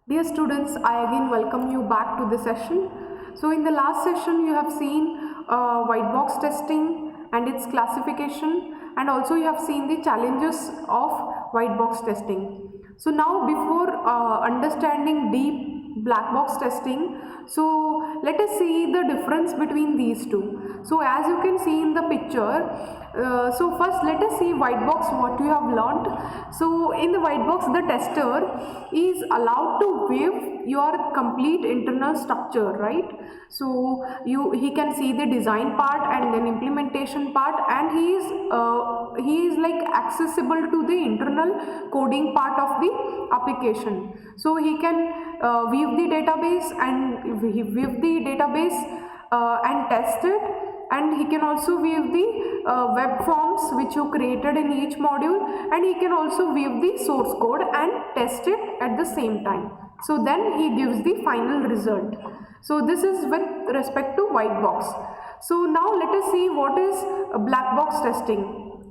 Dear students, I again welcome you back to the session. So in the last session you have seen white box testing and its classification, and also you have seen the challenges of white box testing. So now before understanding deep black box testing, so let us see the difference between these two. So as you can see in the picture, so first let us see white box what you have learnt. So in the white box the tester is allowed to view your complete internal structure, right? So he can see the design part and then implementation part, and he is like accessible to the internal coding part of the application. So he can view the database and test it, and he can also view the web forms which you created in each module, and he can also view the source code and test it at the same time. So then he gives the final result. So this is with respect to white box. So now let us see what is black box testing.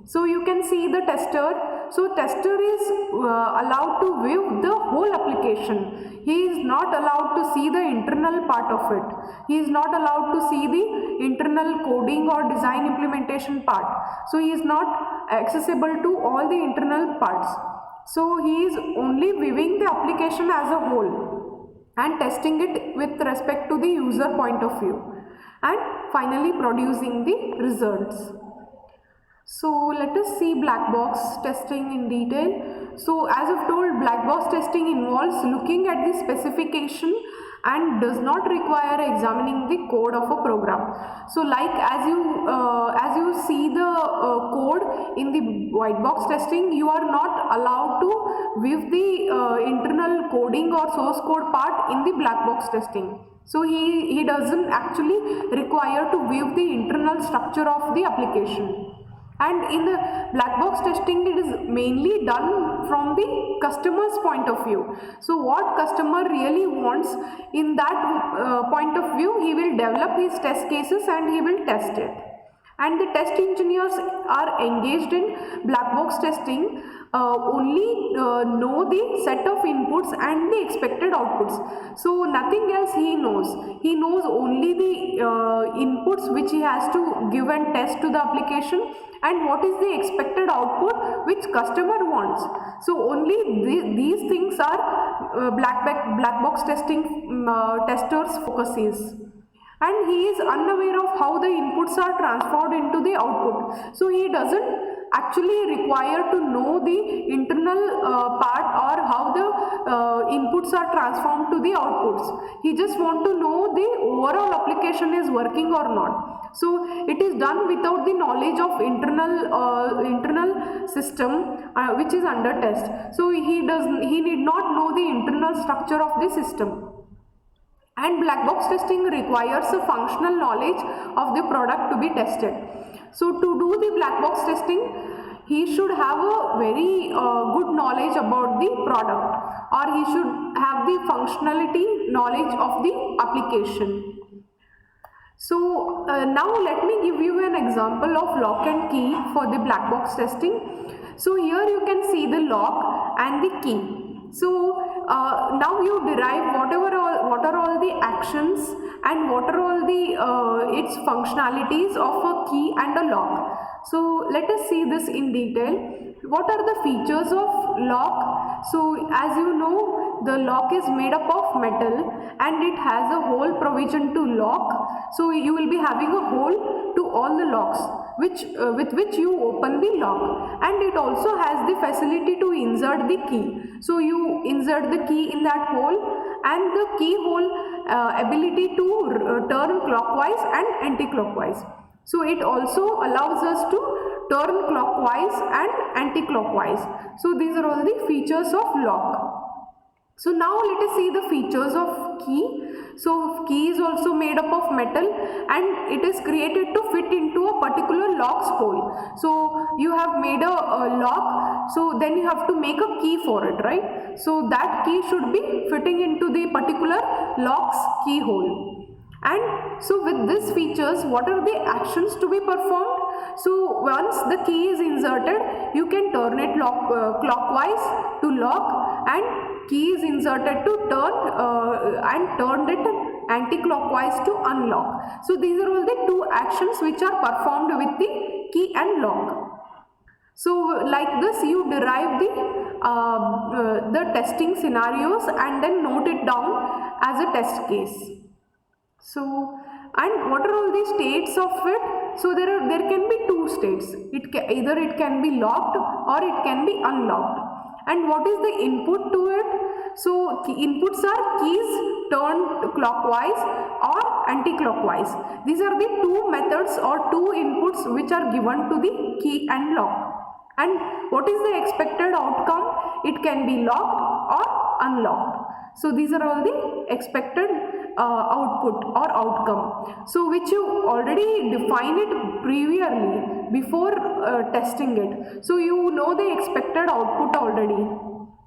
So you can see the tester. So tester is allowed to view the whole application. He is not allowed to see the internal part of it. He is not allowed to see the internal coding or design implementation part. So he is not accessible to all the internal parts. So he is only viewing the application as a whole and testing it with respect to the user point of view, and finally producing the results. So let us see black box testing in detail. So as I've told, black box testing involves looking at the specification and does not require examining the code of a program. So like as you see the code in the white box testing, you are not allowed to view the internal coding or source code part in the black box testing. So he doesn't actually require to view the internal structure of the application. And in the black box testing, it is mainly done from the customer's point of view. So what customer really wants, in that point of view, he will develop his test cases and he will test it. And the test engineers are engaged in black box testing only know the set of inputs and the expected outputs. So nothing else he knows. He knows only the inputs which he has to give and test to the application, and what is the expected output which customer wants. So only these things are black box testing testers focuses. And he is unaware of how the inputs are transferred into the output. So he doesn't actually require to know the internal part or how the inputs are transformed to the outputs. He just want to know the overall application is working or not. So it is done without the knowledge of internal system which is under test. So he need not know the internal structure of the system. And black box testing requires a functional knowledge of the product to be tested. So to do the black box testing, he should have a very good knowledge about the product, or he should have the functionality knowledge of the application. So now let me give you an example of lock and key for the black box testing. So here you can see the lock and the key. So now you derive what are all the actions and what are all the its functionalities of a key and a lock. So let us see this in detail. What are the features of lock? So as you know, the lock is made up of metal and it has a hole provision to lock. So you will be having a hole to all the locks with which you open the lock, and it also has the facility to insert the key. So you insert the key in that hole, and the keyhole ability to turn clockwise and anti-clockwise. So it also allows us to turn clockwise and anti-clockwise. So these are all the features of lock. So now let us see the features of key. So key is also made up of metal and it is created to fit into a particular lock's hole. So you have made a lock, so then you have to make a key for it, right? So that key should be fitting into the particular lock's keyhole. And so with these features, what are the actions to be performed? So once the key is inserted, you can turn it clockwise to lock and key is inserted to turn and turned it anti-clockwise to unlock. So these are all the two actions which are performed with the key and lock. So like this you derive the testing scenarios and then note it down as a test case. So, and what are all the states of it? So there can be two states. Either it can be locked or it can be unlocked. And what is the input to it? So inputs are keys turned clockwise or anti-clockwise. These are the two methods or two inputs which are given to the key and lock. And what is the expected outcome? It can be locked or unlocked. So these are all the expected output or outcome. So which you already define it previously before testing it. So you know the expected output already.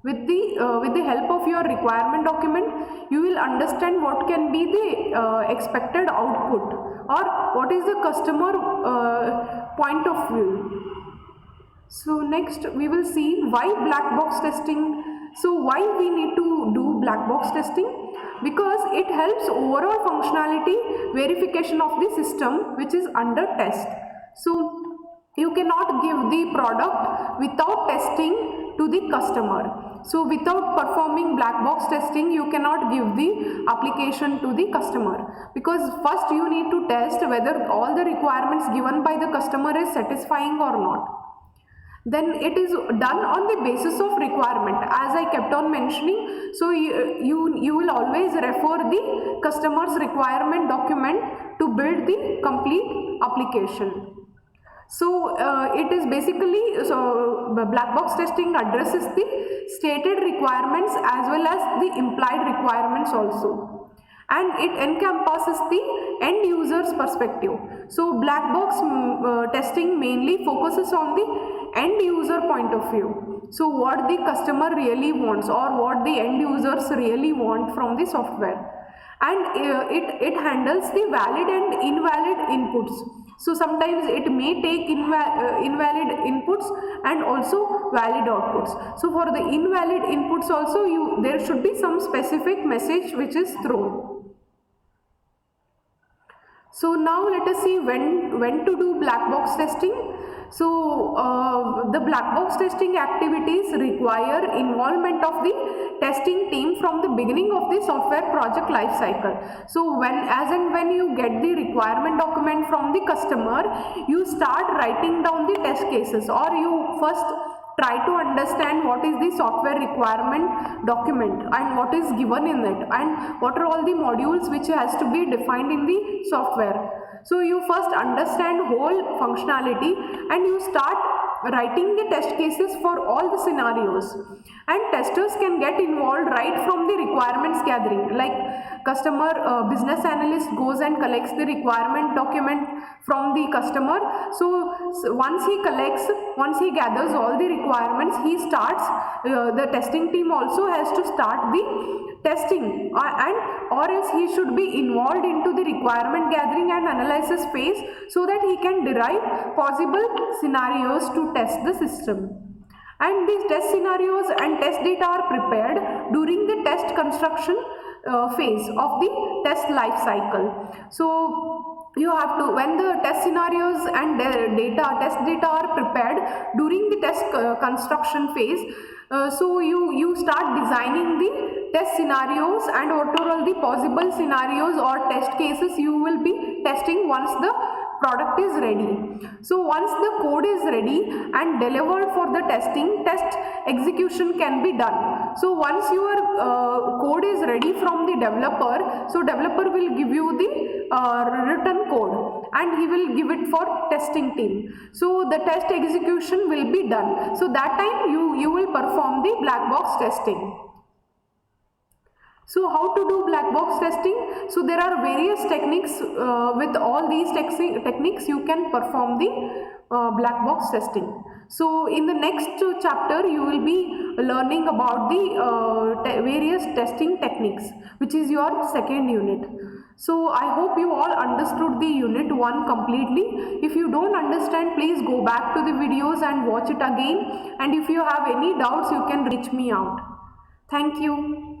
With the help of your requirement document, you will understand what can be the expected output or what is the customer point of view. So next we will see why black box testing. So why we need to do black box testing? Because it helps overall functionality verification of the system which is under test. So you cannot give the product without testing to the customer. So without performing black box testing, you cannot give the application to the customer, because first you need to test whether all the requirements given by the customer is satisfying or not. Then it is done on the basis of requirement, as I kept on mentioning. So you will always refer the customer's requirement document to build the complete application. So it is basically, so black box testing addresses the stated requirements as well as the implied requirements also, and it encompasses the end user's perspective. So black box testing mainly focuses on the end user point of view. So what the customer really wants or what the end users really want from the software, and it handles the valid and invalid inputs. So sometimes it may take invalid inputs and also valid outputs. So for the invalid inputs also there should be some specific message which is thrown. So now let us see when to do black box testing. So the black box testing activities require involvement of the testing team from the beginning of the software project life cycle. So when you get the requirement document from the customer, you start writing down the test cases, or you first try to understand what is the software requirement document and what is given in it and what are all the modules which has to be defined in the software. So you first understand whole functionality and you start writing the test cases for all the scenarios, and testers can get involved right from the requirements gathering. Like customer business analyst goes and collects the requirement document from the customer. So once he gathers all the requirements, he starts the testing team also has to start the testing, or else he should be involved into the requirement gathering and analysis phase so that he can derive possible scenarios to test the system. And these test scenarios and test data are prepared during the test construction phase of the test life cycle. So you have to, when the test scenarios and test data are prepared during the test construction phase, so you start designing the test scenarios and what are all the possible scenarios or test cases you will be testing once the product is ready. So once the code is ready and delivered for the testing, test execution can be done. So once your code is ready from the developer, so developer will give you the written code and he will give it for testing team. So the test execution will be done. So that time you will perform the black box testing. So how to do black box testing? So there are various techniques. With all these techniques you can perform the black box testing. So in the next chapter you will be learning about the various testing techniques, which is your second unit. So I hope you all understood the unit 1 completely. If you don't understand, please go back to the videos and watch it again, and if you have any doubts you can reach me out. Thank you.